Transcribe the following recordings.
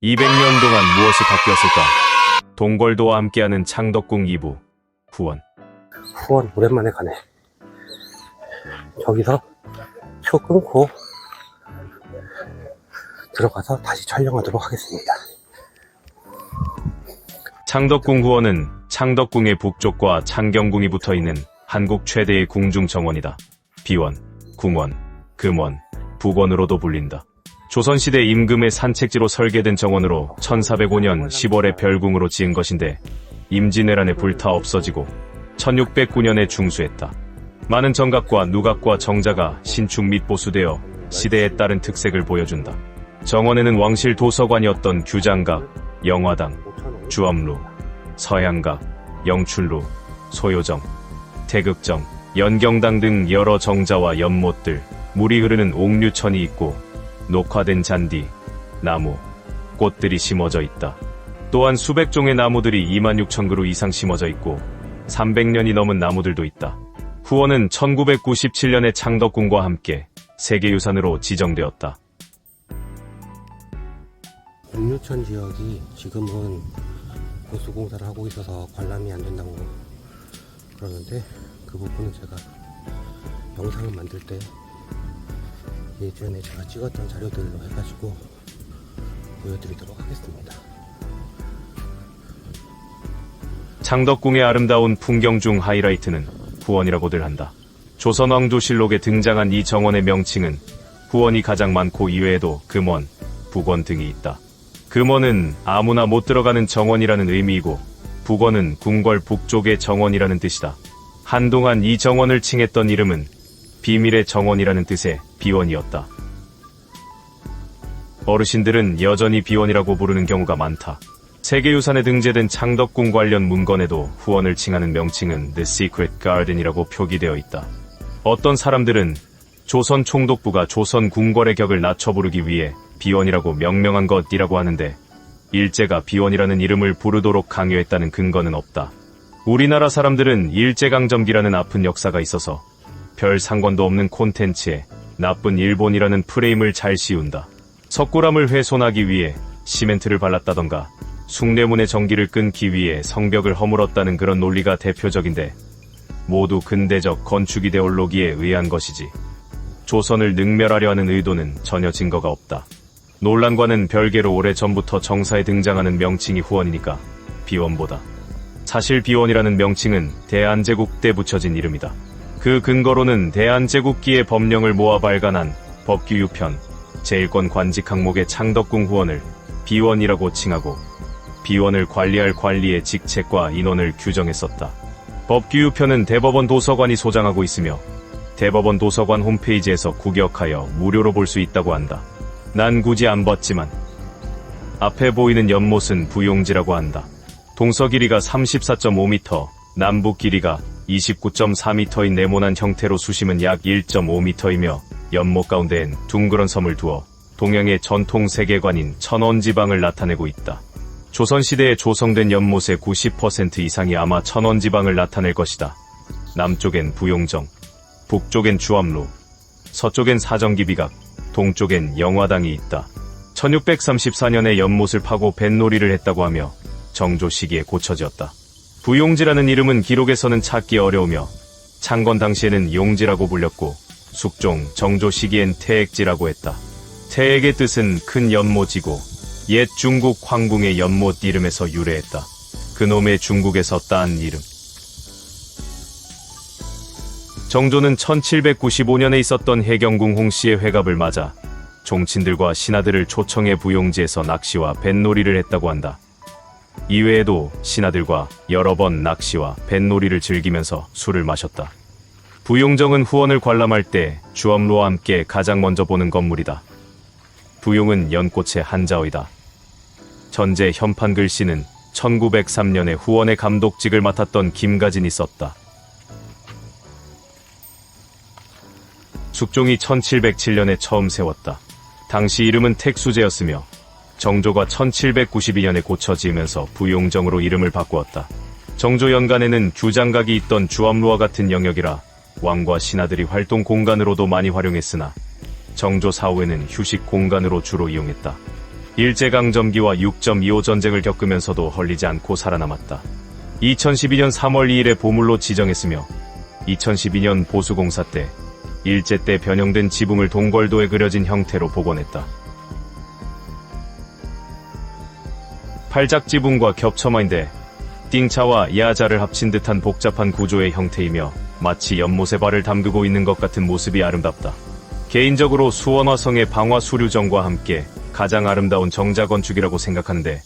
200년 동안 무엇이 바뀌었을까? 동걸도와 함께하는 창덕궁 2부 후원. 후원 오랜만에 가네. 저기서 표 끊고 들어가서 다시 촬영하도록 하겠습니다. 창덕궁 후원은 창덕궁의 북쪽과 창경궁이 붙어있는 한국 최대의 궁중 정원이다. 비원, 궁원, 금원, 북원으로도 불린다. 조선시대 임금의 산책지로 설계된 정원으로 1405년 10월에 별궁으로 지은 것인데 임진왜란에 불타 없어지고 1609년에 중수했다. 많은 정각과 누각과 정자가 신축 및 보수되어 시대에 따른 특색을 보여준다. 정원에는 왕실 도서관이었던 규장각, 영화당, 주엄루, 서양각, 영출루, 소요정, 태극정, 연경당 등 여러 정자와 연못들, 물이 흐르는 옥류천이 있고 녹화된 잔디, 나무, 꽃들이 심어져 있다. 또한 수백 종의 나무들이 26,000그루 이상 심어져 있고 300년이 넘은 나무들도 있다. 후원은 1997년에 창덕궁과 함께 세계유산으로 지정되었다. 옥류천 지역이 지금은 보수공사를 하고 있어서 관람이 안 된다고 그러는데 그 부분은 제가 영상을 만들 때 예전에 제가 찍었던 자료들로 해가지고 보여드리도록 하겠습니다. 창덕궁의 아름다운 풍경 중 하이라이트는 후원이라고들 한다. 조선왕조실록에 등장한 이 정원의 명칭은 후원이 가장 많고 이외에도 금원, 북원 등이 있다. 금원은 아무나 못 들어가는 정원이라는 의미이고 북원은 궁궐 북쪽의 정원이라는 뜻이다. 한동안 이 정원을 칭했던 이름은 비밀의 정원이라는 뜻의 비원이었다. 어르신들은 여전히 비원이라고 부르는 경우가 많다. 세계유산에 등재된 창덕궁 관련 문건에도 후원을 칭하는 명칭은 The Secret Garden이라고 표기되어 있다. 어떤 사람들은 조선 총독부가 조선 궁궐의 격을 낮춰 부르기 위해 비원이라고 명명한 것이라고 하는데 일제가 비원이라는 이름을 부르도록 강요했다는 근거는 없다. 우리나라 사람들은 일제강점기라는 아픈 역사가 있어서 별 상관도 없는 콘텐츠에 나쁜 일본이라는 프레임을 잘 씌운다. 석굴암을 훼손하기 위해 시멘트를 발랐다던가 숭례문의 전기를 끊기 위해 성벽을 허물었다는 그런 논리가 대표적인데 모두 근대적 건축 이데올로기에 의한 것이지 조선을 능멸하려 하는 의도는 전혀 증거가 없다. 논란과는 별개로 오래전부터 정사에 등장하는 명칭이 후원이니까 비원보다. 사실 비원이라는 명칭은 대한제국 때 붙여진 이름이다. 그 근거로는 대한제국기의 법령을 모아 발간한 법규유편 제1권 관직 항목의 창덕궁 후원을 비원이라고 칭하고 비원을 관리할 관리의 직책과 인원을 규정했었다. 법규유편은 대법원 도서관이 소장하고 있으며 대법원 도서관 홈페이지에서 구격하여 무료로 볼 수 있다고 한다. 난 굳이 안 봤지만 앞에 보이는 연못은 부용지라고 한다. 동서 길이가 34.5m, 남북 길이가 29.4m인 네모난 형태로 수심은 약 1.5m이며 연못 가운데엔 둥그런 섬을 두어 동양의 전통 세계관인 천원지방을 나타내고 있다. 조선시대에 조성된 연못의 90% 이상이 아마 천원지방을 나타낼 것이다. 남쪽엔 부용정, 북쪽엔 주엄루, 서쪽엔 사정기비각, 동쪽엔 영화당이 있다. 1634년에 연못을 파고 뱃놀이를 했다고 하며 정조 시기에 고쳐졌다. 부용지라는 이름은 기록에서는 찾기 어려우며 창건 당시에는 용지라고 불렸고 숙종, 정조 시기엔 태액지라고 했다. 태액의 뜻은 큰 연못이고 옛 중국 황궁의 연못 이름에서 유래했다. 그놈의 중국에서 딴 이름. 정조는 1795년에 있었던 해경궁 홍씨의 회갑을 맞아 종친들과 신하들을 초청해 부용지에서 낚시와 뱃놀이를 했다고 한다. 이외에도 신하들과 여러 번 낚시와 뱃놀이를 즐기면서 술을 마셨다. 부용정은 후원을 관람할 때 주엄루와 함께 가장 먼저 보는 건물이다. 부용은 연꽃의 한자어이다. 전제 현판 글씨는 1903년에 후원의 감독직을 맡았던 김가진이 썼다. 숙종이 1707년에 처음 세웠다. 당시 이름은 택수제였으며 정조가 1792년에 고쳐 지으면서 부용정으로 이름을 바꾸었다. 정조 연간에는 규장각이 있던 주엄루와 같은 영역이라 왕과 신하들이 활동 공간으로도 많이 활용했으나 정조 사후에는 휴식 공간으로 주로 이용했다. 일제강점기와 6.25 전쟁을 겪으면서도 헐리지 않고 살아남았다. 2012년 3월 2일에 보물로 지정했으며 2012년 보수공사 때 일제 때 변형된 지붕을 동궐도에 그려진 형태로 복원했다. 팔작 지붕과 겹쳐마인데 띵차와 야자를 합친 듯한 복잡한 구조의 형태이며 마치 연못에 발을 담그고 있는 것 같은 모습이 아름답다. 개인적으로 수원화성의 방화 수류정과 함께 가장 아름다운 정자 건축이라고 생각하는데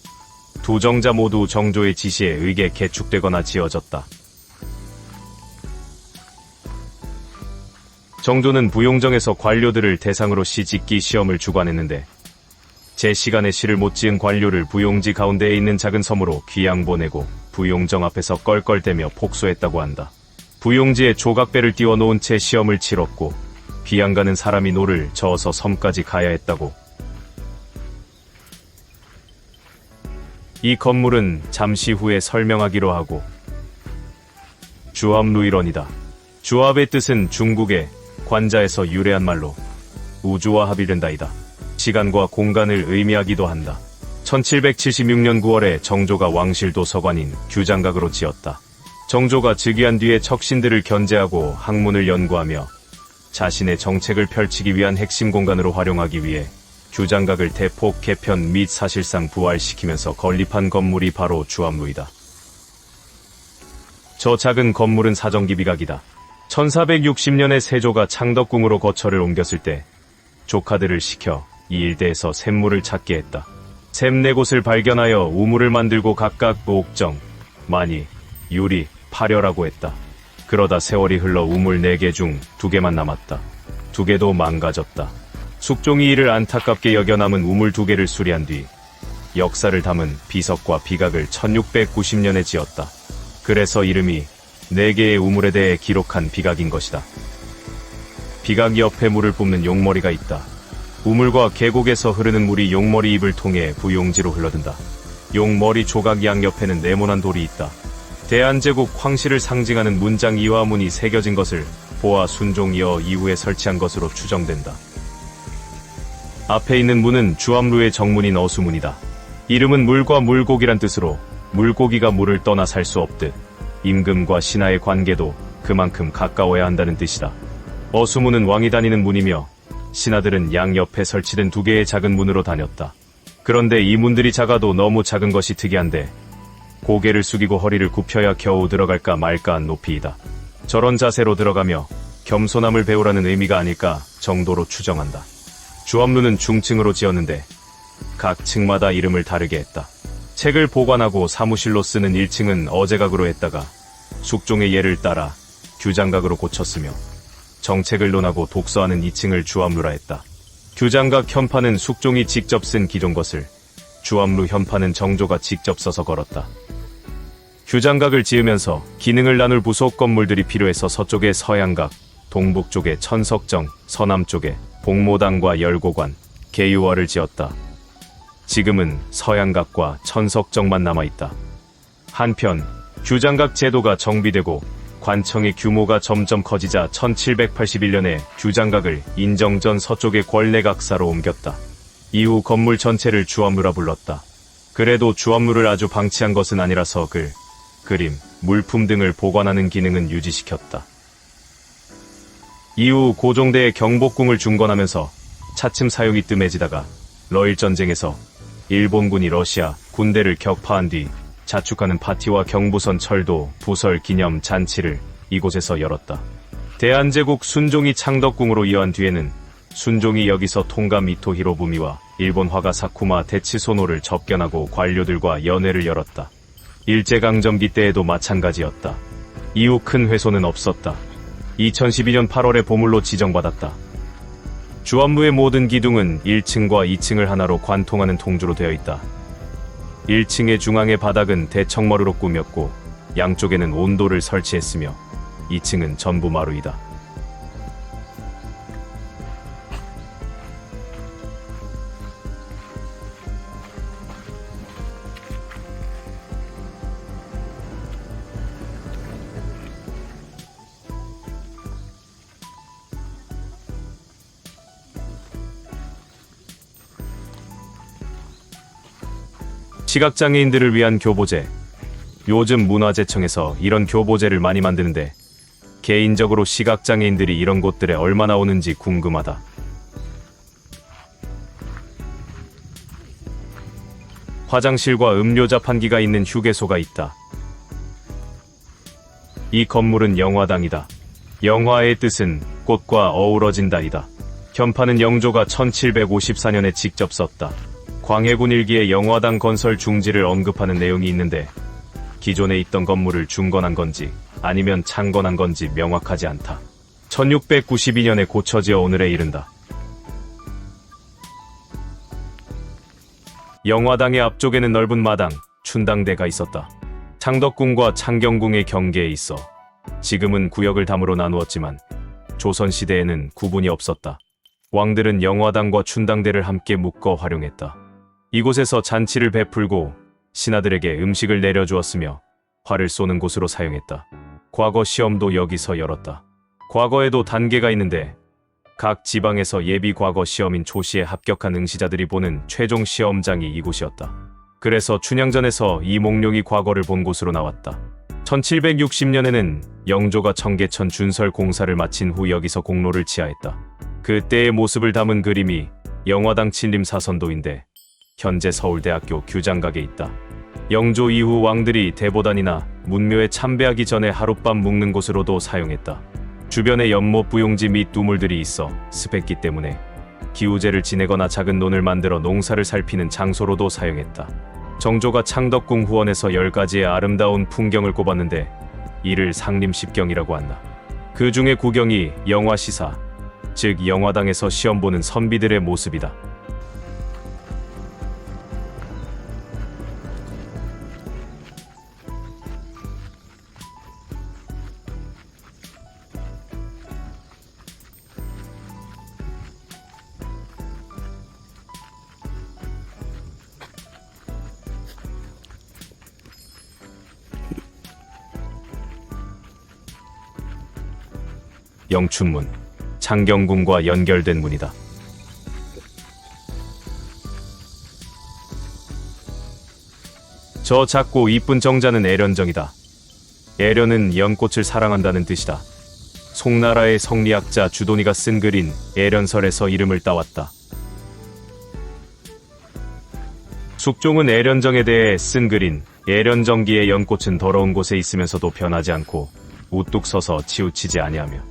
두 정자 모두 정조의 지시에 의게 개축되거나 지어졌다. 정조는 부용정에서 관료들을 대상으로 시 짓기 시험을 주관했는데 제 시간에 시를 못 지은 관료를 부용지 가운데에 있는 작은 섬으로 귀양 보내고 부용정 앞에서 껄껄대며 복수했다고 한다. 부용지에 조각배를 띄워놓은 채 시험을 치렀고 귀양 가는 사람이 노를 저어서 섬까지 가야 했다고. 이 건물은 잠시 후에 설명하기로 하고 주합루일원이다. 주합의 뜻은 중국의 관자에서 유래한 말로 우주와 합일된다이다. 시간과 공간을 의미하기도 한다. 1776년 9월에 정조가 왕실 도서관인 규장각으로 지었다. 정조가 즉위한 뒤에 척신들을 견제하고 학문을 연구하며 자신의 정책을 펼치기 위한 핵심 공간으로 활용하기 위해 규장각을 대폭 개편 및 사실상 부활시키면서 건립한 건물이 바로 주합루이다. 저 작은 건물은 사정기 비각이다. 1460년에 세조가 창덕궁으로 거처를 옮겼을 때 조카들을 시켜 이 일대에서 샘물을 찾게 했다. 샘 4곳을 발견하여 우물을 만들고 각각 옥정, 마니, 유리, 파려라고 했다. 그러다 세월이 흘러 우물 4개 중 2개만 남았다. 2개도 망가졌다. 숙종이 이를 안타깝게 여겨 남은 우물 2개를 수리한 뒤 역사를 담은 비석과 비각을 1690년에 지었다. 그래서 이름이 4개의 우물에 대해 기록한 비각인 것이다. 비각 옆에 물을 뿜는 용머리가 있다. 우물과 계곡에서 흐르는 물이 용머리 입을 통해 부용지로 흘러든다. 용머리 조각 양옆에는 네모난 돌이 있다. 대한제국 황실을 상징하는 문장 이화문이 새겨진 것을 보아 순종이어 이후에 설치한 것으로 추정된다. 앞에 있는 문은 주합루의 정문인 어수문이다. 이름은 물과 물고기란 뜻으로 물고기가 물을 떠나 살 수 없듯 임금과 신하의 관계도 그만큼 가까워야 한다는 뜻이다. 어수문은 왕이 다니는 문이며 신하들은 양 옆에 설치된 2개의 작은 문으로 다녔다. 그런데 이 문들이 작아도 너무 작은 것이 특이한데 고개를 숙이고 허리를 굽혀야 겨우 들어갈까 말까 한 높이이다. 저런 자세로 들어가며 겸손함을 배우라는 의미가 아닐까 정도로 추정한다. 주합루는 중층으로 지었는데 각 층마다 이름을 다르게 했다. 책을 보관하고 사무실로 쓰는 1층은 어제각으로 했다가 숙종의 예를 따라 규장각으로 고쳤으며 정책을 논하고 독서하는 2층을 주합루라 했다. 규장각 현판은 숙종이 직접 쓴 기존 것을, 주합루 현판은 정조가 직접 써서 걸었다. 규장각을 지으면서 기능을 나눌 부속 건물들이 필요해서 서쪽에 서양각, 동북쪽에 천석정, 서남쪽에 복모당과 열고관, 계유화를 지었다. 지금은 서양각과 천석정만 남아있다. 한편 규장각 제도가 정비되고 관청의 규모가 점점 커지자 1781년에 규장각을 인정전 서쪽의 권례각사로 옮겼다. 이후 건물 전체를 주합루라 불렀다. 그래도 주합루를 아주 방치한 것은 아니라서 글, 그림, 물품 등을 보관하는 기능은 유지시켰다. 이후 고종대에 경복궁을 중건하면서 차츰 사용이 뜸해지다가 러일전쟁에서 일본군이 러시아 군대를 격파한 뒤 자축하는 파티와 경부선 철도 부설 기념 잔치를 이곳에서 열었다. 대한제국 순종이 창덕궁으로 이어한 뒤에는 순종이 여기서 통가 미토 히로부미와 일본 화가 사쿠마 데치소노를 접견하고 관료들과 연회를 열었다. 일제강점기 때에도 마찬가지였다. 이후 큰 훼손은 없었다. 2012년 8월에 보물로 지정받았다. 주합루의 모든 기둥은 1층과 2층을 하나로 관통하는 통주로 되어 있다. 1층의 중앙의 바닥은 대청마루로 꾸몄고 양쪽에는 온도를 설치했으며 2층은 전부 마루이다. 시각장애인들을 위한 교보제. 요즘 문화재청에서 이런 교보제를 많이 만드는데 개인적으로 시각장애인들이 이런 곳들에 얼마나 오는지 궁금하다. 화장실과 음료 자판기가 있는 휴게소가 있다. 이 건물은 영화당이다. 영화의 뜻은 꽃과 어우러진다이다. 현판은 영조가 1754년에 직접 썼다. 광해군 일기에 영화당 건설 중지를 언급하는 내용이 있는데 기존에 있던 건물을 중건한 건지 아니면 창건한 건지 명확하지 않다. 1692년에 고쳐지어 오늘에 이른다. 영화당의 앞쪽에는 넓은 마당, 춘당대가 있었다. 창덕궁과 창경궁의 경계에 있어 지금은 구역을 담으로 나누었지만 조선시대에는 구분이 없었다. 왕들은 영화당과 춘당대를 함께 묶어 활용했다. 이곳에서 잔치를 베풀고 신하들에게 음식을 내려주었으며 활을 쏘는 곳으로 사용했다. 과거 시험도 여기서 열었다. 과거에도 단계가 있는데 각 지방에서 예비 과거 시험인 초시에 합격한 응시자들이 보는 최종 시험장이 이곳이었다. 그래서 춘향전에서 이몽룡이 과거를 본 곳으로 나왔다. 1760년에는 영조가 청계천 준설 공사를 마친 후 여기서 공로를 치하했다. 그때의 모습을 담은 그림이 영화당 칠림사선도인데 현재 서울대학교 규장각에 있다. 영조 이후 왕들이 대보단이나 문묘에 참배하기 전에 하룻밤 묵는 곳으로도 사용했다. 주변에 연못 부용지 및 두물들이 있어 습했기 때문에 기우제를 지내거나 작은 논을 만들어 농사를 살피는 장소로도 사용했다. 정조가 창덕궁 후원에서 10가지의 아름다운 풍경을 꼽았는데 이를 상림십경이라고 한다. 그 중에 구경이 영화시사, 즉 영화당에서 시험 보는 선비들의 모습이다. 영춘문, 창경궁과 연결된 문이다. 저 작고 이쁜 정자는 애련정이다. 애련은 연꽃을 사랑한다는 뜻이다. 송나라의 성리학자 주돈이가 쓴 글인 애련설에서 이름을 따왔다. 숙종은 애련정에 대해 쓴 글인 애련정기의 연꽃은 더러운 곳에 있으면서도 변하지 않고 우뚝 서서 치우치지 아니하며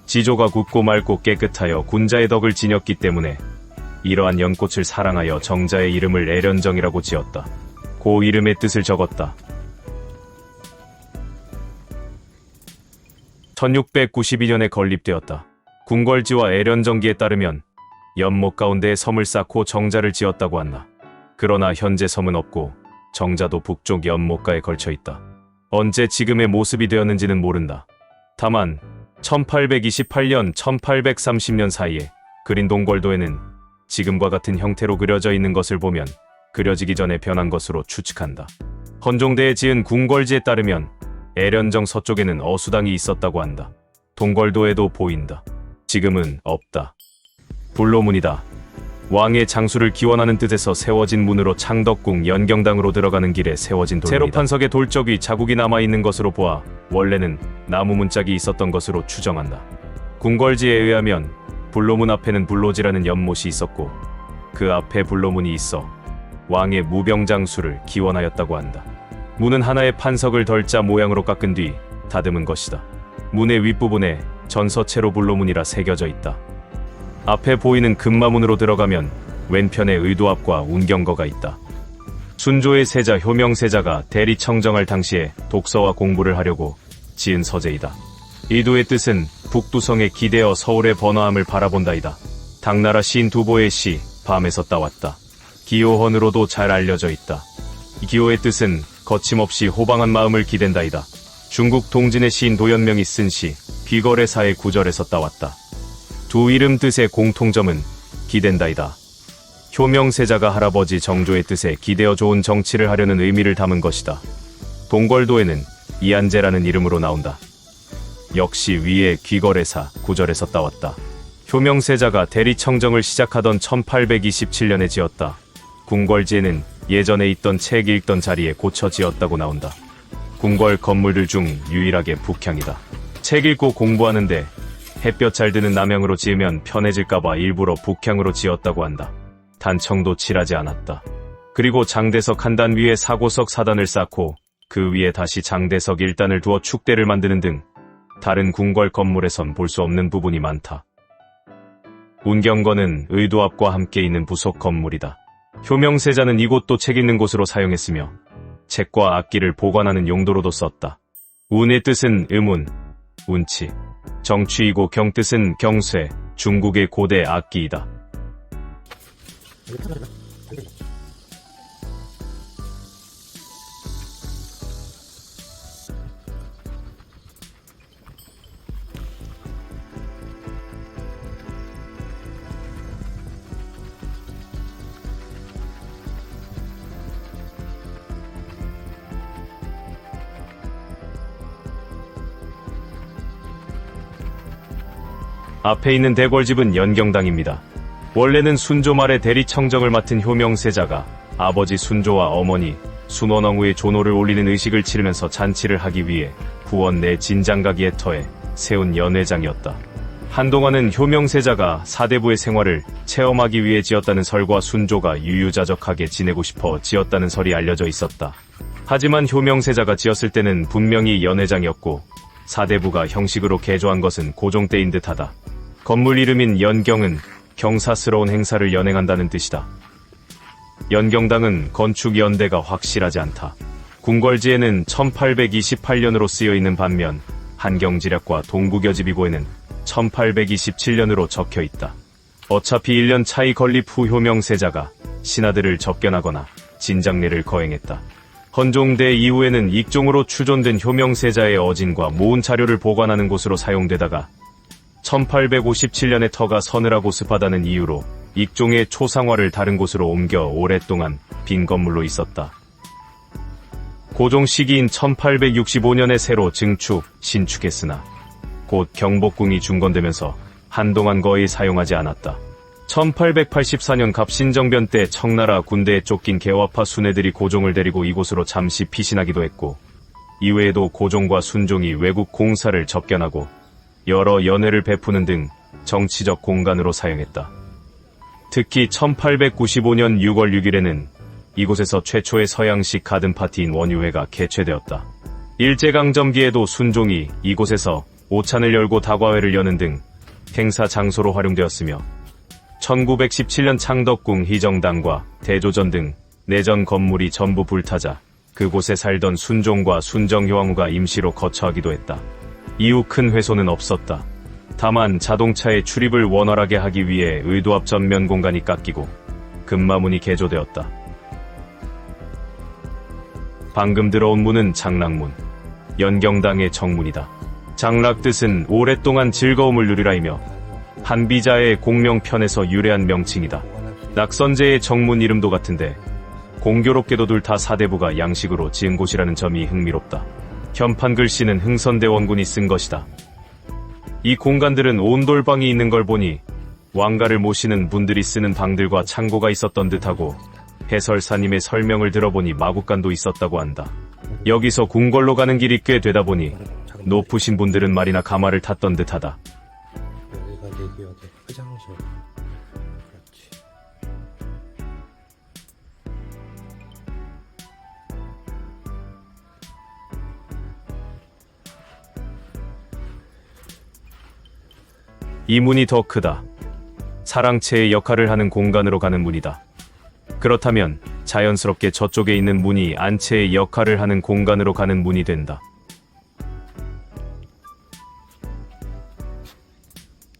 지조가 굳고 맑고 깨끗하여 군자의 덕을 지녔기 때문에 이러한 연꽃을 사랑하여 정자의 이름을 애련정이라고 지었다. 그 이름의 뜻을 적었다. 1692년에 건립되었다. 궁궐지와 애련정기에 따르면 연못 가운데에 섬을 쌓고 정자를 지었다고 한다. 그러나 현재 섬은 없고 정자도 북쪽 연못가에 걸쳐 있다. 언제 지금의 모습이 되었는지는 모른다. 다만 1828년, 1830년 사이에 그린 동궐도에는 지금과 같은 형태로 그려져 있는 것을 보면 그려지기 전에 변한 것으로 추측한다. 헌종대에 지은 궁궐지에 따르면 애련정 서쪽에는 어수당이 있었다고 한다. 동궐도에도 보인다. 지금은 없다. 불로문이다. 왕의 장수를 기원하는 뜻에서 세워진 문으로 창덕궁 연경당으로 들어가는 길에 세워진 돌문이다. 세로판석에 돌적 위 자국이 남아있는 것으로 보아 원래는 나무 문짝이 있었던 것으로 추정한다. 궁궐지에 의하면 불로문 앞에는 불로지라는 연못이 있었고 그 앞에 불로문이 있어 왕의 무병장수를 기원하였다고 한다. 문은 하나의 판석을 덜자 모양으로 깎은 뒤 다듬은 것이다. 문의 윗부분에 전서체로 불로문이라 새겨져 있다. 앞에 보이는 금마문으로 들어가면 왼편에 의도앞과 운경거가 있다. 순조의 세자 효명세자가 대리청정할 당시에 독서와 공부를 하려고 지은 서재이다. 이도의 뜻은 북두성에 기대어 서울의 번화함을 바라본다이다. 당나라 시인 두보의 시 밤에서 따왔다. 기호헌으로도 잘 알려져 있다. 이 기호의 뜻은 거침없이 호방한 마음을 기댄다이다. 중국 동진의 시인 도연명이 쓴 시 귀거래사의 구절에서 따왔다. 두 이름 뜻의 공통점은 기댄다이다. 효명세자가 할아버지 정조의 뜻에 기대어 좋은 정치를 하려는 의미를 담은 것이다. 동궐도에는 이한제라는 이름으로 나온다. 역시 위에 귀거래사 구절에서 따왔다. 효명세자가 대리청정을 시작하던 1827년에 지었다. 궁궐지에는 예전에 있던 책 읽던 자리에 고쳐 지었다고 나온다. 궁궐 건물들 중 유일하게 북향이다. 책 읽고 공부하는데 햇볕 잘 드는 남향으로 지으면 편해질까봐 일부러 북향으로 지었다고 한다. 단청도 칠하지 않았다. 그리고 장대석 한 단 위에 사고석 4단을 쌓고 그 위에 다시 장대석 1단을 두어 축대를 만드는 등 다른 궁궐 건물에선 볼 수 없는 부분이 많다. 운경건은 의도앞과 함께 있는 부속 건물이다. 효명세자는 이곳도 책 읽는 곳으로 사용했으며 책과 악기를 보관하는 용도로도 썼다. 운의 뜻은 의문, 운치, 정취이고 경뜻은 경쇠, 중국의 고대 악기이다. 앞에 있는 대궐집은 연경당입니다. 원래는 순조 말에 대리청정을 맡은 효명세자가 아버지 순조와 어머니 순원왕후의 조노를 올리는 의식을 치르면서 잔치를 하기 위해 후원 내 진장가기에 터에 세운 연회장이었다. 한동안은 효명세자가 사대부의 생활을 체험하기 위해 지었다는 설과 순조가 유유자적하게 지내고 싶어 지었다는 설이 알려져 있었다. 하지만 효명세자가 지었을 때는 분명히 연회장이었고 사대부가 형식으로 개조한 것은 고종 때인 듯하다. 건물 이름인 연경은 경사스러운 행사를 연행한다는 뜻이다. 연경당은 건축 연대가 확실하지 않다. 궁궐지에는 1828년으로 쓰여있는 반면 한경지략과 동국여지비고에는 1827년으로 적혀있다. 어차피 1년 차이 건립 후 효명세자가 신하들을 접견하거나 진장례를 거행했다. 헌종대 이후에는 익종으로 추존된 효명세자의 어진과 모은 자료를 보관하는 곳으로 사용되다가 1857년에 터가 서늘하고 습하다는 이유로 익종의 초상화를 다른 곳으로 옮겨 오랫동안 빈 건물로 있었다. 고종 시기인 1865년에 새로 증축, 신축했으나 곧 경복궁이 중건되면서 한동안 거의 사용하지 않았다. 1884년 갑신정변 때 청나라 군대에 쫓긴 개화파 순애들이 고종을 데리고 이곳으로 잠시 피신하기도 했고 이외에도 고종과 순종이 외국 공사를 접견하고 여러 연회를 베푸는 등 정치적 공간으로 사용했다. 특히 1895년 6월 6일에는 이곳에서 최초의 서양식 가든파티인 원유회가 개최되었다. 일제강점기에도 순종이 이곳에서 오찬을 열고 다과회를 여는 등 행사 장소로 활용되었으며 1917년 창덕궁 희정당과 대조전 등 내전 건물이 전부 불타자 그곳에 살던 순종과 순정효왕후가 임시로 거처하기도 했다. 이후 큰 훼손은 없었다. 다만 자동차의 출입을 원활하게 하기 위해 의도 앞 전면 공간이 깎이고 금마문이 개조되었다. 방금 들어온 문은 장락문, 연경당의 정문이다. 장락 뜻은 오랫동안 즐거움을 누리라이며 한비자의 공명편에서 유래한 명칭이다. 낙선제의 정문 이름도 같은데 공교롭게도 둘 다 사대부가 양식으로 지은 곳이라는 점이 흥미롭다. 현판 글씨는 흥선대 원군이 쓴 것이다. 이 공간들은 온돌방이 있는 걸 보니 왕가를 모시는 분들이 쓰는 방들과 창고가 있었던 듯하고 해설사님의 설명을 들어보니 마구간도 있었다고 한다. 여기서 궁궐로 가는 길이 꽤 되다 보니 높으신 분들은 말이나 가마를 탔던 듯하다. 여기가 내 기억에 화장실. 그렇지. 이 문이 더 크다. 사랑채의 역할을 하는 공간으로 가는 문이다. 그렇다면 자연스럽게 저쪽에 있는 문이 안채의 역할을 하는 공간으로 가는 문이 된다.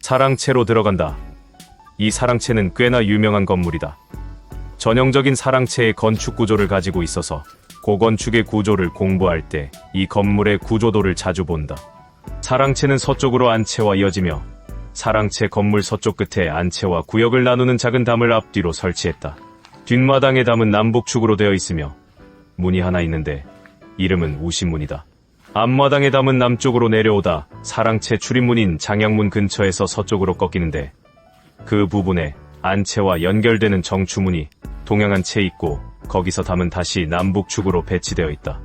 사랑채로 들어간다. 이 사랑채는 꽤나 유명한 건물이다. 전형적인 사랑채의 건축 구조를 가지고 있어서 고건축의 구조를 공부할 때 이 건물의 구조도를 자주 본다. 사랑채는 서쪽으로 안채와 이어지며 사랑채 건물 서쪽 끝에 안채와 구역을 나누는 작은 담을 앞뒤로 설치했다. 뒷마당의 담은 남북축으로 되어 있으며 문이 하나 있는데 이름은 우신문이다. 앞마당의 담은 남쪽으로 내려오다 사랑채 출입문인 장양문 근처에서 서쪽으로 꺾이는데 그 부분에 안채와 연결되는 정추문이 동양한 채 있고 거기서 담은 다시 남북축으로 배치되어 있다.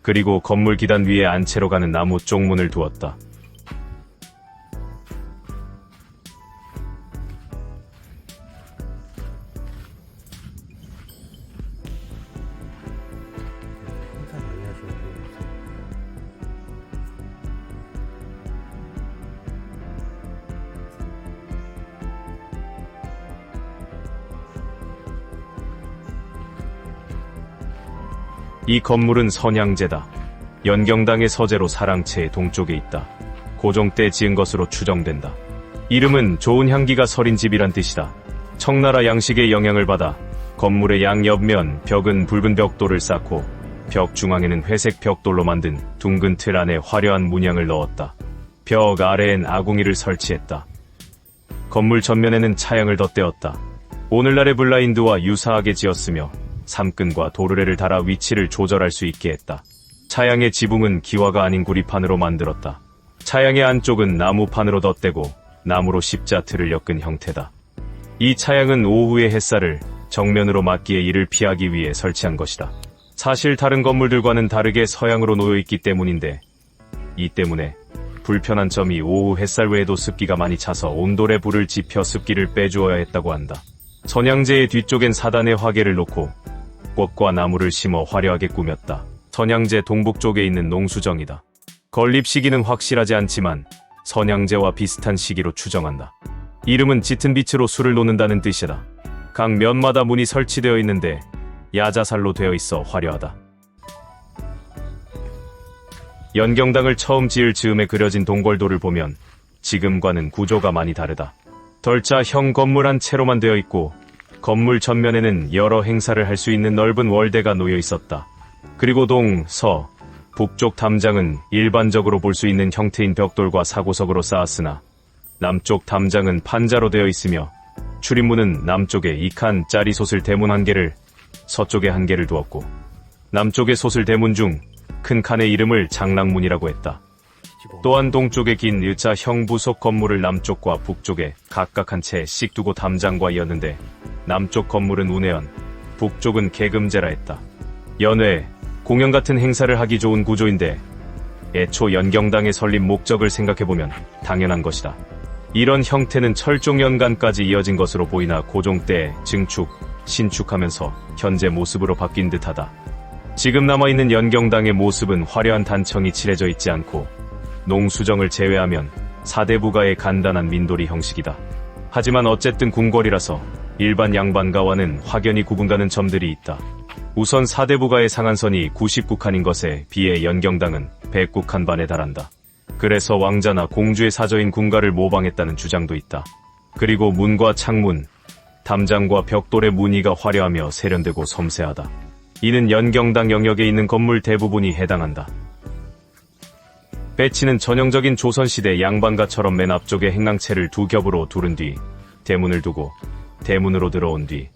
그리고 건물 기단 위에 안채로 가는 나무 쪽문을 두었다. 항상 알려줘야 돼. 이 건물은 선양제다. 연경당의 서재로 사랑채의 동쪽에 있다. 고종 때 지은 것으로 추정된다. 이름은 좋은 향기가 서린 집이란 뜻이다. 청나라 양식의 영향을 받아 건물의 양옆면 벽은 붉은 벽돌을 쌓고 벽 중앙에는 회색 벽돌로 만든 둥근 틀 안에 화려한 문양을 넣었다. 벽 아래엔 아궁이를 설치했다. 건물 전면에는 차양을 덧대었다. 오늘날의 블라인드와 유사하게 지었으며 삼끈과 도르래를 달아 위치를 조절할 수 있게 했다. 차양의 지붕은 기와가 아닌 구리판으로 만들었다. 차양의 안쪽은 나무판으로 덧대고 나무로 십자틀을 엮은 형태다. 이 차양은 오후의 햇살을 정면으로 맞기에 이를 피하기 위해 설치한 것이다. 사실 다른 건물들과는 다르게 서양으로 놓여 있기 때문인데 이 때문에 불편한 점이 오후 햇살 외에도 습기가 많이 차서 온돌에 불을 지펴 습기를 빼주어야 했다고 한다. 선양제의 뒤쪽엔 사단의 화계를 놓고 꽃과 나무를 심어 화려하게 꾸몄다. 선양제 동북쪽에 있는 농수정이다. 건립 시기는 확실하지 않지만 선양제와 비슷한 시기로 추정한다. 이름은 짙은 빛으로 술을 놓는다는 뜻이다. 각 면마다 문이 설치되어 있는데 야자살로 되어 있어 화려하다. 연경당을 처음 지을 즈음에 그려진 동궐도를 보면 지금과는 구조가 많이 다르다. 덜자형 건물 한 채로만 되어 있고 건물 전면에는 여러 행사를 할 수 있는 넓은 월대가 놓여 있었다. 그리고 동, 서, 북쪽 담장은 일반적으로 볼 수 있는 형태인 벽돌과 사고석으로 쌓았으나 남쪽 담장은 판자로 되어 있으며 출입문은 남쪽에 2칸짜리 솥을 대문 한 개를 서쪽에 한 개를 두었고 남쪽의 솥을 대문 중 큰 칸의 이름을 장랑문이라고 했다. 또한 동쪽에 긴 일자형 부속 건물을 남쪽과 북쪽에 각각 한 채씩 두고 담장과 이었는데 남쪽 건물은 운해연, 북쪽은 계금제라 했다. 연회, 공연 같은 행사를 하기 좋은 구조인데 애초 연경당의 설립 목적을 생각해보면 당연한 것이다. 이런 형태는 철종연간까지 이어진 것으로 보이나 고종 때 증축, 신축하면서 현재 모습으로 바뀐 듯하다. 지금 남아있는 연경당의 모습은 화려한 단청이 칠해져 있지 않고 농수정을 제외하면 사대부가의 간단한 민돌이 형식이다. 하지만 어쨌든 궁궐이라서 일반 양반가와는 확연히 구분가는 점들이 있다. 우선 사대부가의 상한선이 99칸인 것에 비해 연경당은 109칸 반에 달한다. 그래서 왕자나 공주의 사저인 군가를 모방했다는 주장도 있다. 그리고 문과 창문, 담장과 벽돌의 무늬가 화려하며 세련되고 섬세하다. 이는 연경당 영역에 있는 건물 대부분이 해당한다. 배치는 전형적인 조선시대 양반가처럼 맨 앞쪽에 행랑채를 두 겹으로 두른 뒤 대문을 두고 대문으로 들어온 뒤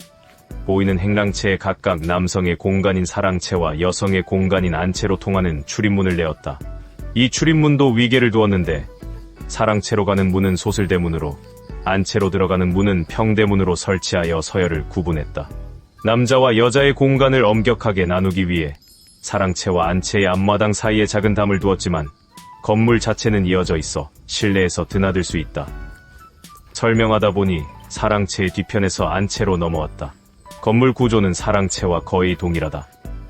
보이는 행랑채에 각각 남성의 공간인 사랑채와 여성의 공간인 안채로 통하는 출입문을 내었다. 이 출입문도 위계를 두었는데 사랑채로 가는 문은 솥을대문으로 안채로 들어가는 문은 평대문으로 설치하여 서열을 구분했다. 남자와 여자의 공간을 엄격하게 나누기 위해 사랑채와 안채의 앞마당 사이에 작은 담을 두었지만 건물 자체는 이어져 있어 실내에서 드나들 수 있다. 설명하다 보니 사랑채의 뒤편에서 안채로 넘어왔다. 건물 구조는 사랑채와 거의 동일하다.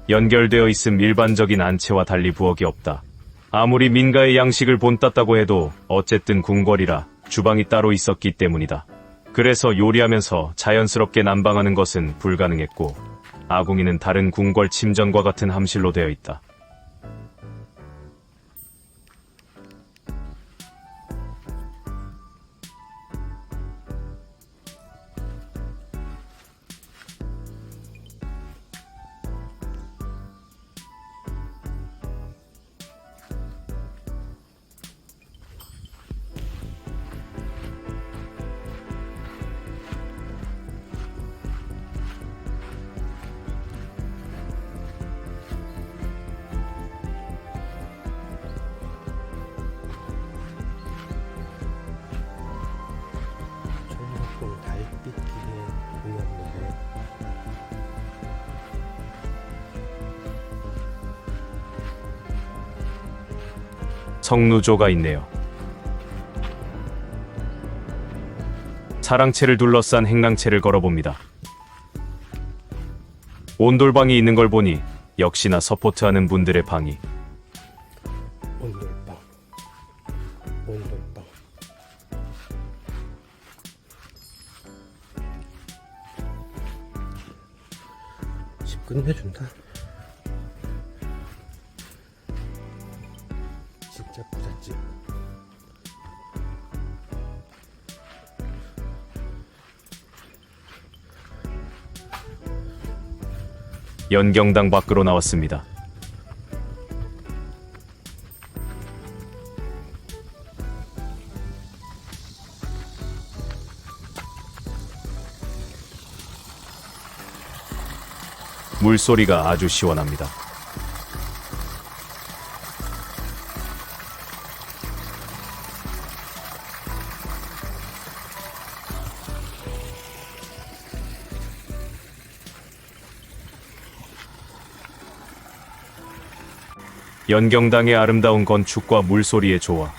연결되어 있음 일반적인 안채와 달리 부엌이 없다. 아무리 민가의 양식을 본땄다고 해도 어쨌든 궁궐이라 주방이 따로 있었기 때문이다. 그래서 요리하면서 자연스럽게 난방하는 것은 불가능했고 아궁이는 다른 궁궐 침전과 같은 함실로 되어 있다. 석루조가 있네요. 차량체를 둘러싼 행랑채를 걸어봅니다. 온돌방이 있는 걸 보니 역시나 서포트하는 분들의 방이. 온돌방. 온돌방. 집 끝내준다. 진짜 부잣집. 연경당 밖으로 나왔습니다. 물소리가 아주 시원합니다. 연경당의 아름다운 건축과 물소리의 조화.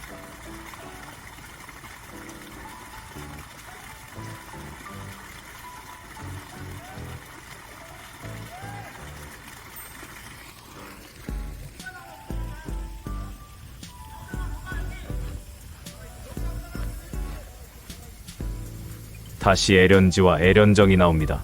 다시 애련지와 애련정이 나옵니다.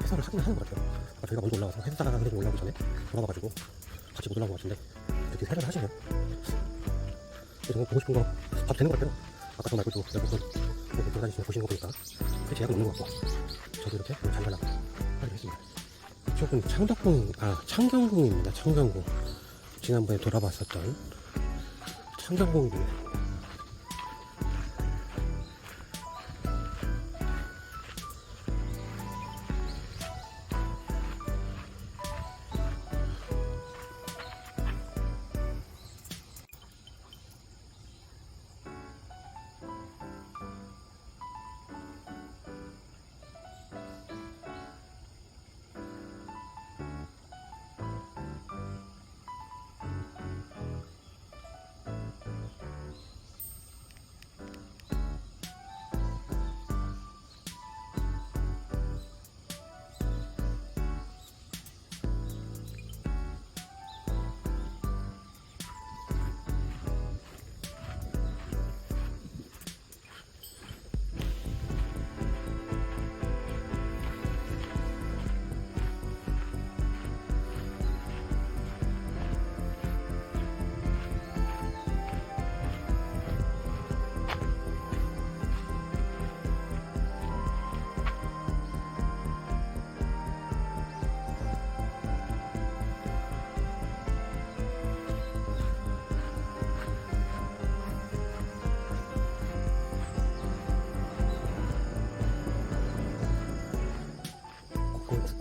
회사를 하긴 하는 것 같아요. 저희가 먼저 올라가서 회사 선생님 올라오기 전에 돌아와가지고 같이 못 올라온 것 같은데 이렇게 회사를 하시네요. 정말 보고 싶은 거 봐도 되는 것 같아요. 아까 저 말고도 외국분 이렇게 돌아다니시면 보시는 거 보니까 크게 제약은 없는 것 같고 저도 이렇게 잘 가려고 하겠습니다. 이쪽은 창경궁입니다. 창경궁. 지난번에 돌아봤었던 창경궁입니다.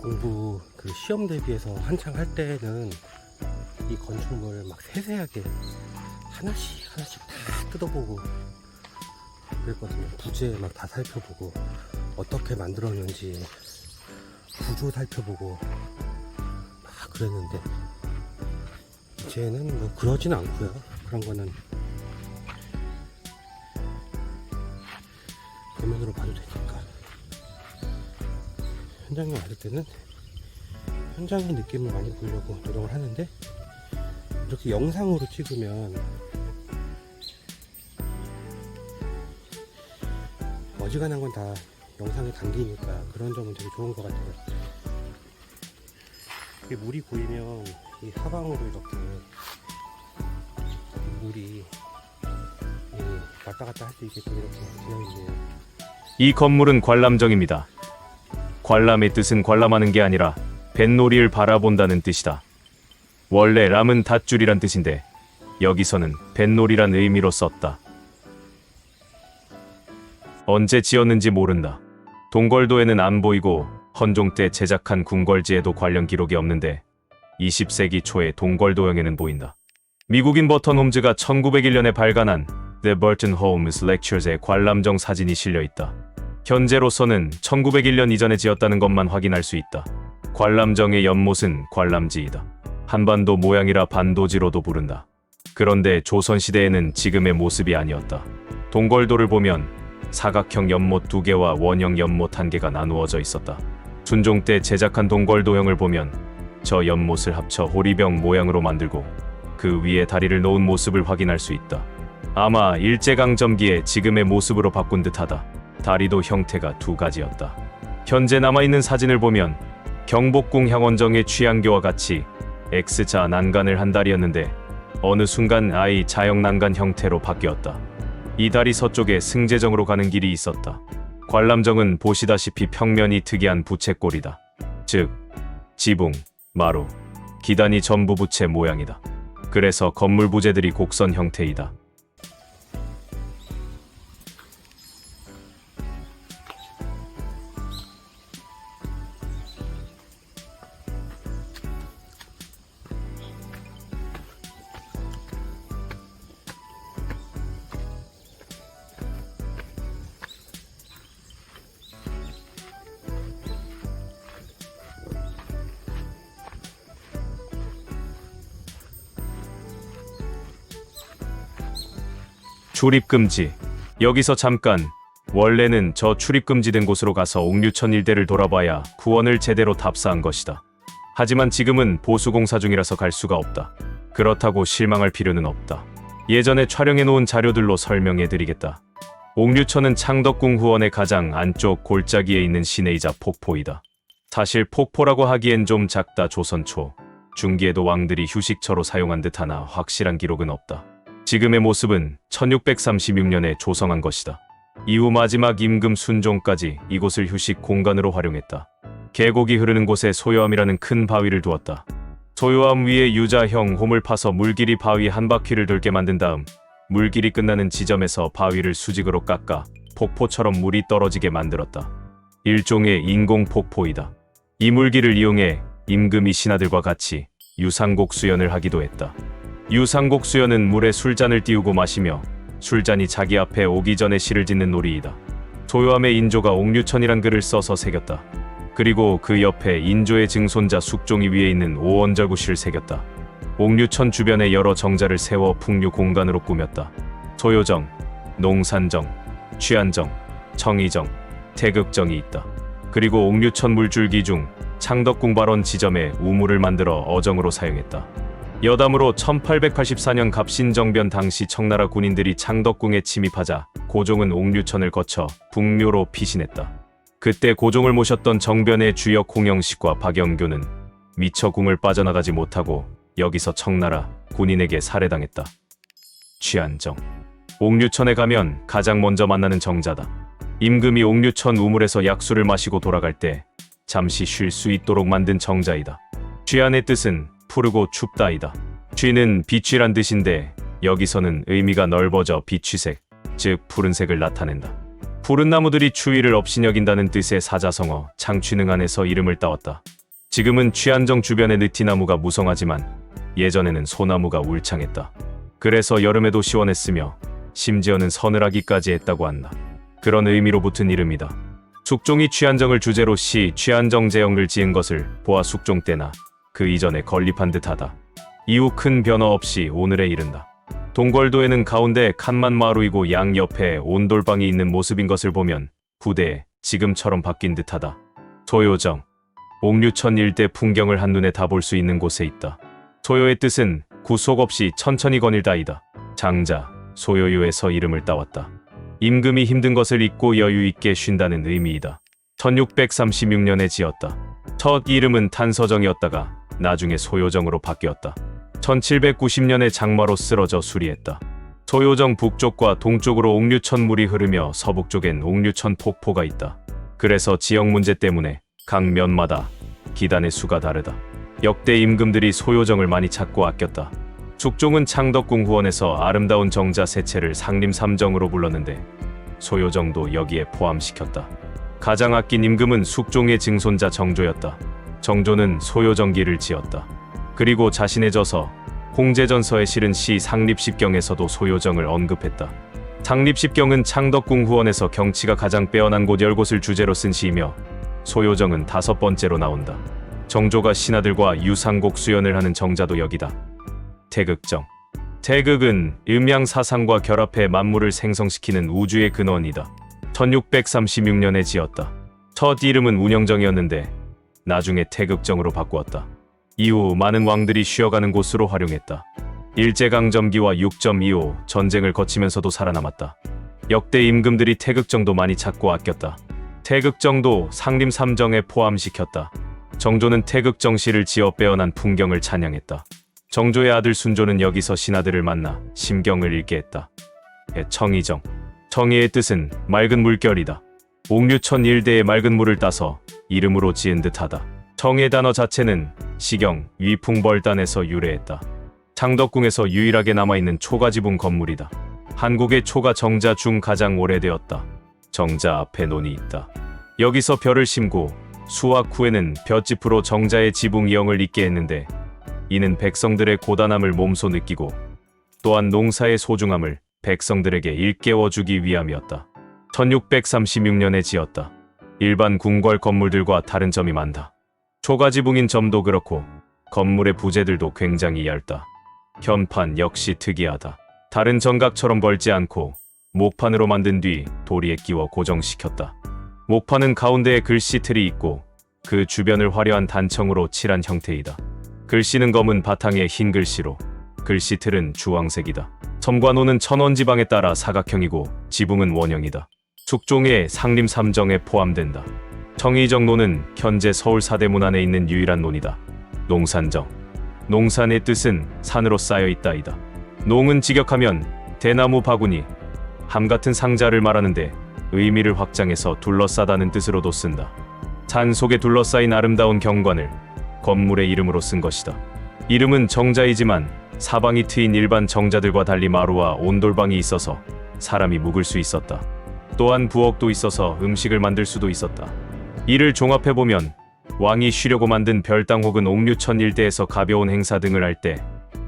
공부 그 시험 대비해서 한창 할 때는 이 건축물 막 세세하게 하나씩 다 뜯어보고 그랬거든요. 부재 막 다 살펴보고 어떻게 만들었는지 구조 살펴보고 막 그랬는데 이제는 뭐 그러진 않고요. 그런 거는 도면으로 봐도 되니까 현장에 왔을 때는 현장의 느낌을 많이 보려고 노력을 하는데, 이렇게 영상으로 찍으면 어지간한 건 다 영상에 담기니까 그런 점은 되게 좋은 것 같아요. 이게 물이 고이면 이 하방으로 이렇게 물이 왔다 갔다 할 수 있게끔 이렇게 되어 있네요. 이 건물은 관람정입니다. 관람의 뜻은 관람하는 게 아니라 뱃놀이를 바라본다는 뜻이다. 원래 람은 닷줄이란 뜻인데 여기서는 뱃놀이란 의미로 썼다. 언제 지었는지 모른다. 동걸도에는 안 보이고 헌종 때 제작한 궁궐지에도 관련 기록이 없는데 20세기 초의 동걸도형에는 보인다. 미국인 버턴 홈즈가 1901년에 발간한 The Burton Holmes Lectures의 관람정 사진이 실려 있다. 현재로서는 1901년 이전에 지었다는 것만 확인할 수 있다. 관람정의 연못은 관람지이다. 한반도 모양이라 반도지로도 부른다. 그런데 조선시대에는 지금의 모습이 아니었다. 동걸도를 보면 사각형 연못 2개와 원형 연못 1개가 나누어져 있었다. 순종 때 제작한 동걸도형을 보면 저 연못을 합쳐 호리병 모양으로 만들고 그 위에 다리를 놓은 모습을 확인할 수 있다. 아마 일제강점기에 지금의 모습으로 바꾼 듯하다. 다리도 형태가 2가지였다. 현재 남아있는 사진을 보면 경복궁 향원정의 취향교와 같이 X자 난간을 한 다리였는데 어느 순간 I 자형 난간 형태로 바뀌었다. 이 다리 서쪽에 승제정으로 가는 길이 있었다. 관람정은 보시다시피 평면이 특이한 부채꼴이다. 즉, 지붕, 마루, 기단이 전부 부채 모양이다. 그래서 건물 부재들이 곡선 형태이다. 출입금지. 여기서 잠깐, 원래는 저 출입금지된 곳으로 가서 옥류천 일대를 돌아봐야 구원을 제대로 답사한 것이다. 하지만 지금은 보수공사 중이라서 갈 수가 없다. 그렇다고 실망할 필요는 없다. 예전에 촬영해놓은 자료들로 설명해드리겠다. 옥류천은 창덕궁 후원의 가장 안쪽 골짜기에 있는 시내이자 폭포이다. 사실 폭포라고 하기엔 좀 작다. 조선 초 중기에도 왕들이 휴식처로 사용한 듯하나 확실한 기록은 없다. 지금의 모습은 1636년에 조성한 것이다. 이후 마지막 임금 순종까지 이곳을 휴식 공간으로 활용했다. 계곡이 흐르는 곳에 소요암이라는 큰 바위를 두었다. 소요암 위에 U자형 홈을 파서 물길이 바위 한 바퀴를 돌게 만든 다음 물길이 끝나는 지점에서 바위를 수직으로 깎아 폭포처럼 물이 떨어지게 만들었다. 일종의 인공 폭포이다. 이 물길을 이용해 임금이 신하들과 같이 유상곡 수연을 하기도 했다. 유상곡 수연은 물에 술잔을 띄우고 마시며 술잔이 자기 앞에 오기 전에 시를 짓는 놀이이다. 소요암의 인조가 옥류천이란 글을 써서 새겼다. 그리고 그 옆에 인조의 증손자 숙종이 위에 있는 오원절구시를 새겼다. 옥류천 주변에 여러 정자를 세워 풍류 공간으로 꾸몄다. 소요정, 농산정, 취안정, 청이정, 태극정이 있다. 그리고 옥류천 물줄기 중 창덕궁 발원 지점에 우물을 만들어 어정으로 사용했다. 여담으로 1884년 갑신정변 당시 청나라 군인들이 창덕궁에 침입하자 고종은 옥류천을 거쳐 북묘로 피신했다. 그때 고종을 모셨던 정변의 주역 홍영식과 박영교는 미처 궁을 빠져나가지 못하고 여기서 청나라 군인에게 살해당했다. 취안정. 옥류천에 가면 가장 먼저 만나는 정자다. 임금이 옥류천 우물에서 약수를 마시고 돌아갈 때 잠시 쉴 수 있도록 만든 정자이다. 취안의 뜻은 푸르고 춥다이다. 취는 비취란 뜻인데 여기서는 의미가 넓어져 비취색, 즉 푸른색을 나타낸다. 푸른 나무들이 추위를 업신여긴다는 뜻의 사자성어 창취능안에서 이름을 따왔다. 지금은 취안정 주변의 느티나무가 무성하지만 예전에는 소나무가 울창했다. 그래서 여름에도 시원했으며 심지어는 서늘하기까지 했다고 한다. 그런 의미로 붙은 이름이다. 숙종이 취안정을 주제로 시 취안정제형을 지은 것을 보아 숙종 때나 그 이전에 건립한 듯하다. 이후 큰 변화 없이 오늘에 이른다. 동걸도에는 가운데 칸만 마루이고 양 옆에 온돌방이 있는 모습인 것을 보면 후대에 지금처럼 바뀐 듯하다. 소요정. 옥류천 일대 풍경을 한눈에 다 볼 수 있는 곳에 있다. 소요의 뜻은 구속 없이 천천히 거닐다이다. 장자, 소요유에서 이름을 따왔다. 임금이 힘든 것을 잊고 여유 있게 쉰다는 의미이다. 1636년에 지었다. 첫 이름은 탄서정이었다가 나중에 소요정으로 바뀌었다. 1790년에 장마로 쓰러져 수리했다. 소요정 북쪽과 동쪽으로 옥류천 물이 흐르며 서북쪽엔 옥류천 폭포가 있다. 그래서 지역 문제 때문에 각 면마다 기단의 수가 다르다. 역대 임금들이 소요정을 많이 찾고 아꼈다. 숙종은 창덕궁 후원에서 아름다운 정자 세 채를 상림삼정으로 불렀는데 소요정도 여기에 포함시켰다. 가장 아낀 임금은 숙종의 증손자 정조였다. 정조는 소요정기를 지었다. 그리고 자신의 저서 홍제전서에 실은 시 상립십경에서도 소요정을 언급했다. 상립십경은 창덕궁 후원에서 경치가 가장 빼어난 곳 10곳을 주제로 쓴 시이며 소요정은 5번째로 나온다. 정조가 신하들과 유상곡 수연을 하는 정자도 여기다. 태극정. 태극은 음양사상과 결합해 만물을 생성시키는 우주의 근원이다. 1636년에 지었다. 첫 이름은 운영정이었는데 나중에 태극정으로 바꾸었다. 이후 많은 왕들이 쉬어가는 곳으로 활용했다. 일제강점기와 6.25 전쟁을 거치면서도 살아남았다. 역대 임금들이 태극정도 많이 찾고 아꼈다. 태극정도 상림삼정에 포함시켰다. 정조는 태극정시를 지어 빼어난 풍경을 찬양했다. 정조의 아들 순조는 여기서 신하들을 만나 심경을 읽게 했다. 청이정. 청이의 뜻은 맑은 물결이다. 옥류천 일대의 맑은 물을 따서 이름으로 지은 듯하다. 청의 단어 자체는 시경, 위풍벌단에서 유래했다. 창덕궁에서 유일하게 남아있는 초가지붕 건물이다. 한국의 초가 정자 중 가장 오래되었다. 정자 앞에 논이 있다. 여기서 벼를 심고 수확 후에는 볏짚으로 정자의 지붕 이형을 잇게 했는데 이는 백성들의 고단함을 몸소 느끼고 또한 농사의 소중함을 백성들에게 일깨워주기 위함이었다. 1636년에 지었다. 일반 궁궐 건물들과 다른 점이 많다. 초가지붕인 점도 그렇고 건물의 부재들도 굉장히 얇다. 현판 역시 특이하다. 다른 정각처럼 벌지 않고 목판으로 만든 뒤 도리에 끼워 고정시켰다. 목판은 가운데에 글씨틀이 있고 그 주변을 화려한 단청으로 칠한 형태이다. 글씨는 검은 바탕에 흰 글씨로 글씨틀은 주황색이다. 섬과 노는 천원지방에 따라 사각형이고 지붕은 원형이다. 숙종의 상림삼정에 포함된다. 청의정로는 현재 서울 사대문 안에 있는 유일한 논이다. 농산정. 농산의 뜻은 산으로 쌓여있다이다. 농은 직역하면 대나무 바구니, 함 같은 상자를 말하는데 의미를 확장해서 둘러싸다는 뜻으로도 쓴다. 산 속에 둘러싸인 아름다운 경관을 건물의 이름으로 쓴 것이다. 이름은 정자이지만 사방이 트인 일반 정자들과 달리 마루와 온돌방이 있어서 사람이 묵을 수 있었다. 또한 부엌도 있어서 음식을 만들 수도 있었다. 이를 종합해보면 왕이 쉬려고 만든 별당 혹은 옥류천 일대에서 가벼운 행사 등을 할 때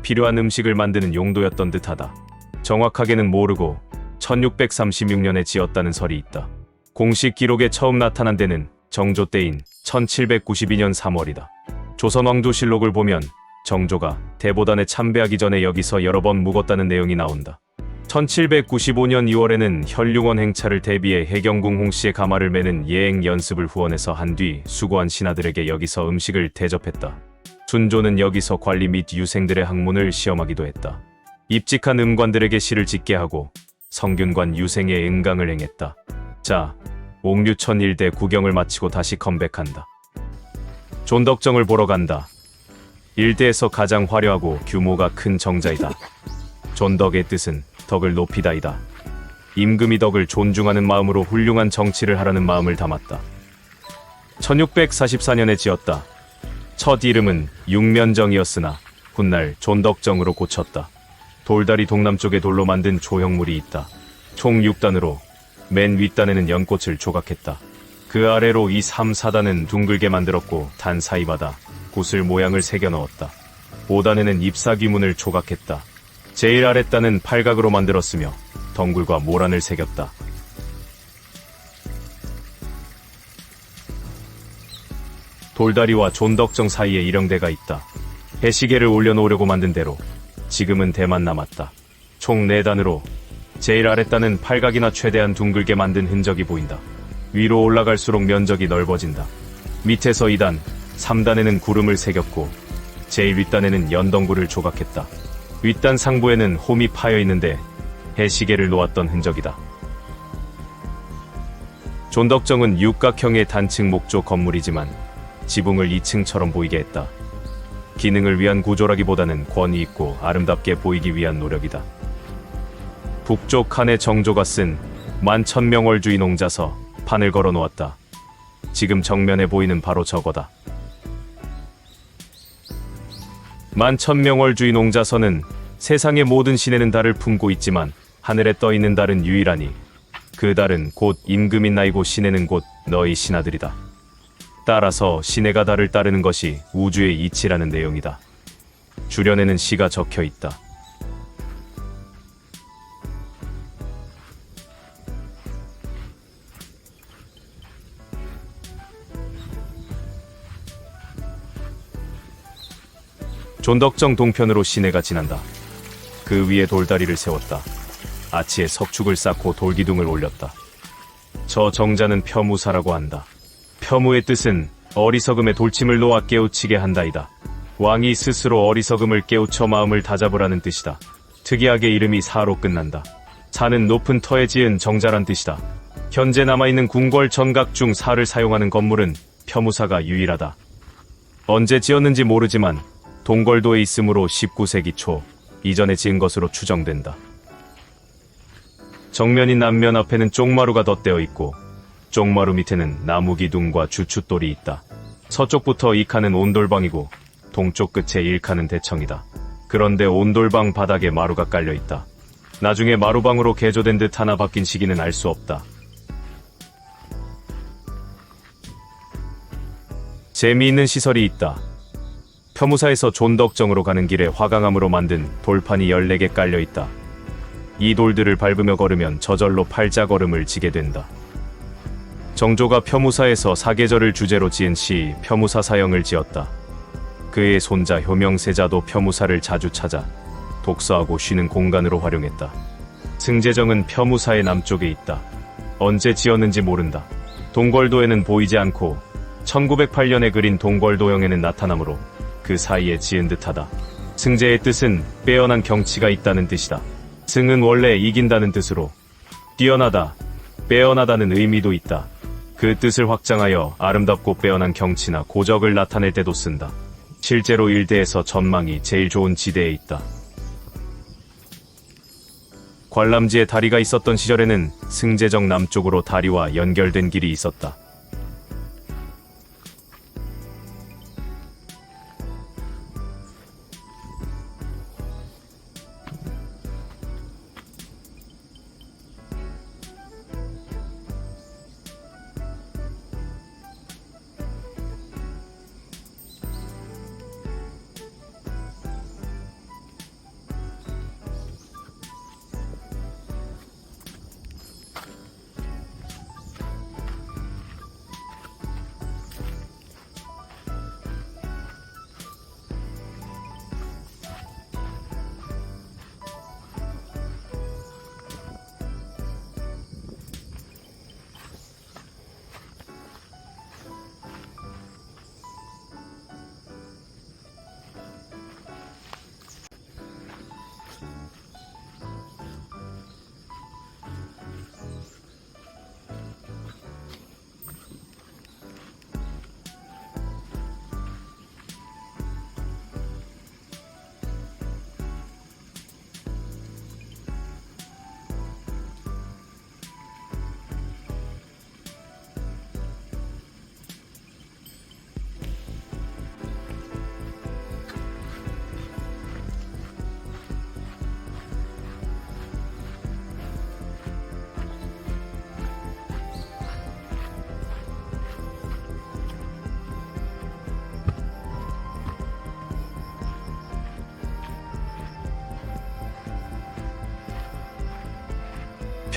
필요한 음식을 만드는 용도였던 듯하다. 정확하게는 모르고 1636년에 지었다는 설이 있다. 공식 기록에 처음 나타난 데는 정조 때인 1792년 3월이다. 조선왕조실록을 보면 정조가 대보단에 참배하기 전에 여기서 여러 번 묵었다는 내용이 나온다. 1795년 2월에는 혈룡원 행차를 대비해 해경궁 홍씨의 가마를 매는 예행 연습을 후원해서 한 뒤 수고한 신하들에게 여기서 음식을 대접했다. 순조는 여기서 관리 및 유생들의 학문을 시험하기도 했다. 입직한 음관들에게 시를 짓게 하고 성균관 유생의 응강을 행했다. 자, 옥류천 일대 구경을 마치고 다시 컴백한다. 존덕정을 보러 간다. 일대에서 가장 화려하고 규모가 큰 정자이다. 존덕의 뜻은 덕을 높이다이다. 임금이 덕을 존중하는 마음으로 훌륭한 정치를 하라는 마음을 담았다. 1644년에 지었다. 첫 이름은 육면정이었으나 훗날 존덕정으로 고쳤다. 돌다리 동남쪽에 돌로 만든 조형물이 있다. 총 6단으로 맨 윗단에는 연꽃을 조각했다. 그 아래로 2, 3, 4단은 둥글게 만들었고 단 사이마다 구슬 모양을 새겨 넣었다. 5단에는 잎사귀문을 조각했다. 제일 아랫단은 팔각으로 만들었으며 덩굴과 모란을 새겼다. 돌다리와 존덕정 사이에 일형대가 있다. 해시계를 올려놓으려고 만든 대로 지금은 대만 남았다. 총 4단으로 제일 아랫단은 팔각이나 최대한 둥글게 만든 흔적이 보인다. 위로 올라갈수록 면적이 넓어진다. 밑에서 2단, 3단에는 구름을 새겼고 제일 윗단에는 연덩굴을 조각했다. 윗단 상부에는 홈이 파여 있는데 해시계를 놓았던 흔적이다. 존덕정은 육각형의 단층 목조 건물이지만 지붕을 2층처럼 보이게 했다. 기능을 위한 구조라기보다는 권위 있고 아름답게 보이기 위한 노력이다. 북쪽 칸에 정조가 쓴 만천명월주의 농자서 판을 걸어 놓았다. 지금 정면에 보이는 바로 저거다. 만천명월주의 농자서는 세상의 모든 신에는 달을 품고 있지만 하늘에 떠 있는 달은 유일하니 그 달은 곧 임금인 나이고 신에는 곧 너희 신하들이다. 따라서 신해가 달을 따르는 것이 우주의 이치라는 내용이다. 주련에는 시가 적혀 있다. 존덕정 동편으로 시내가 지난다. 그 위에 돌다리를 세웠다. 아치에 석축을 쌓고 돌기둥을 올렸다. 저 정자는 펴무사라고 한다. 펴무의 뜻은 어리석음에 돌침을 놓아 깨우치게 한다이다. 왕이 스스로 어리석음을 깨우쳐 마음을 다잡으라는 뜻이다. 특이하게 이름이 사로 끝난다. 사는 높은 터에 지은 정자란 뜻이다. 현재 남아있는 궁궐 전각 중 사를 사용하는 건물은 펴무사가 유일하다. 언제 지었는지 모르지만 동걸도에 있으므로 19세기 초 이전에 지은 것으로 추정된다. 정면인 남면 앞에는 쪽마루가 덧대어 있고 쪽마루 밑에는 나무 기둥과 주춧돌이 있다. 서쪽부터 2칸은 온돌방이고 동쪽 끝에 1칸은 대청이다. 그런데 온돌방 바닥에 마루가 깔려 있다. 나중에 마루방으로 개조된 듯 하나 바뀐 시기는 알 수 없다. 재미있는 시설이 있다. 펴무사에서 존덕정으로 가는 길에 화강암으로 만든 돌판이 14개 깔려 있다. 이 돌들을 밟으며 걸으면 저절로 팔자걸음을 지게 된다. 정조가 펴무사에서 사계절을 주제로 지은 시 펴무사 사형을 지었다. 그의 손자 효명세자도 펴무사를 자주 찾아 독서하고 쉬는 공간으로 활용했다. 승제정은 펴무사의 남쪽에 있다. 언제 지었는지 모른다. 동걸도에는 보이지 않고 1908년에 그린 동걸도형에는 나타나므로 그 사이에 지은 듯하다. 승제의 뜻은 빼어난 경치가 있다는 뜻이다. 승은 원래 이긴다는 뜻으로 뛰어나다, 빼어나다는 의미도 있다. 그 뜻을 확장하여 아름답고 빼어난 경치나 고적을 나타낼 때도 쓴다. 실제로 일대에서 전망이 제일 좋은 지대에 있다. 관람지에 다리가 있었던 시절에는 승제정 남쪽으로 다리와 연결된 길이 있었다.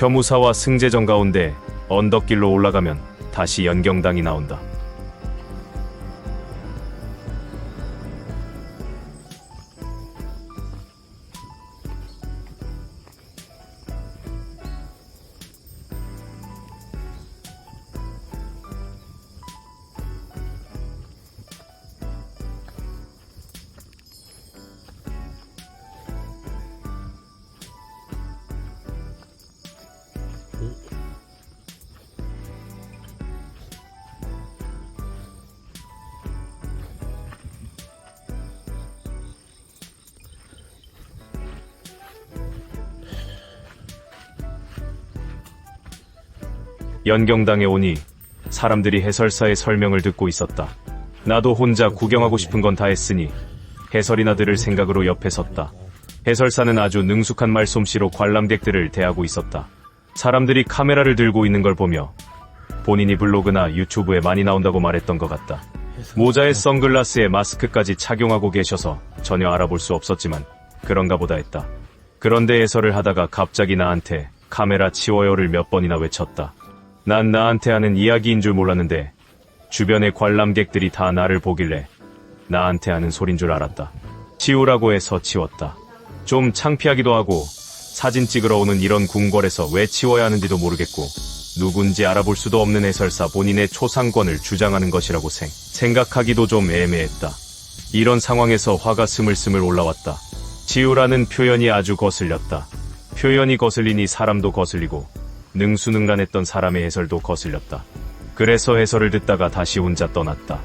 펴무사와 승제정 가운데 언덕길로 올라가면 다시 연경당이 나온다. 연경당에 오니 사람들이 해설사의 설명을 듣고 있었다. 나도 혼자 구경하고 싶은 건 다 했으니 해설이나 들을 생각으로 옆에 섰다. 해설사는 아주 능숙한 말솜씨로 관람객들을 대하고 있었다. 사람들이 카메라를 들고 있는 걸 보며 본인이 블로그나 유튜브에 많이 나온다고 말했던 것 같다. 모자에 선글라스에 마스크까지 착용하고 계셔서 전혀 알아볼 수 없었지만 그런가 보다 했다. 그런데 해설을 하다가 갑자기 나한테 카메라 치워요를 몇 번이나 외쳤다. 난 나한테 하는 이야기인 줄 몰랐는데 주변의 관람객들이 다 나를 보길래 나한테 하는 소린 줄 알았다. 치우라고 해서 치웠다. 좀 창피하기도 하고 사진 찍으러 오는 이런 궁궐에서 왜 치워야 하는지도 모르겠고 누군지 알아볼 수도 없는 해설사 본인의 초상권을 주장하는 것이라고 생각하기도 좀 애매했다. 이런 상황에서 화가 스물스물 올라왔다. 치우라는 표현이 아주 거슬렸다. 표현이 거슬리니 사람도 거슬리고 능수능란했던 사람의 해설도 거슬렸다. 그래서 해설을 듣다가 다시 혼자 떠났다.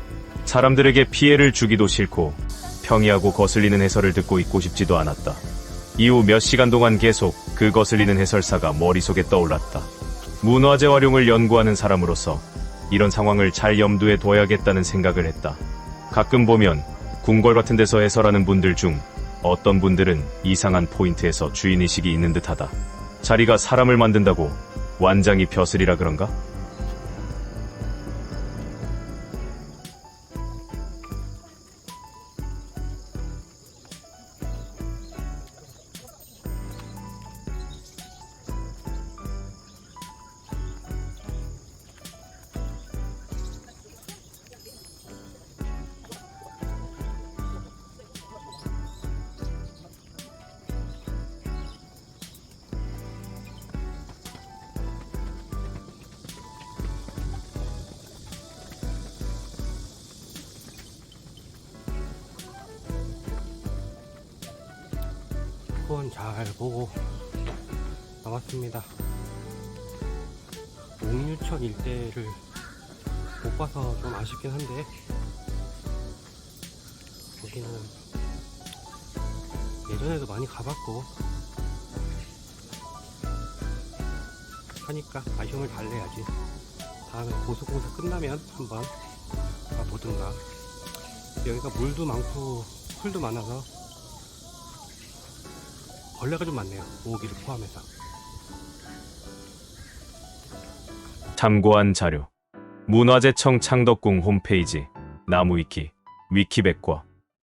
사람들에게 피해를 주기도 싫고 평이하고 거슬리는 해설을 듣고 있고 싶지도 않았다. 이후 몇 시간 동안 계속 그 거슬리는 해설사가 머릿속에 떠올랐다. 문화재 활용을 연구하는 사람으로서 이런 상황을 잘 염두에 둬야겠다는 생각을 했다. 가끔 보면 궁궐 같은 데서 해설하는 분들 중 어떤 분들은 이상한 포인트에서 주인의식이 있는 듯하다. 자리가 사람을 만든다고 완장이 벼슬이라 그런가? 후원 잘 보고 나왔습니다. 옥류천 일대를 못 봐서 좀 아쉽긴 한데 여기는 예전에도 많이 가봤고 하니까 아쉬움을 달래야지. 다음에 고속공사 끝나면 한번 가보든가. 여기가 물도 많고 풀도 많아서 벌레가 좀 많네요. 모기를 포함해서. 참고한 자료 문화재청 창덕궁 홈페이지 나무위키 위키백과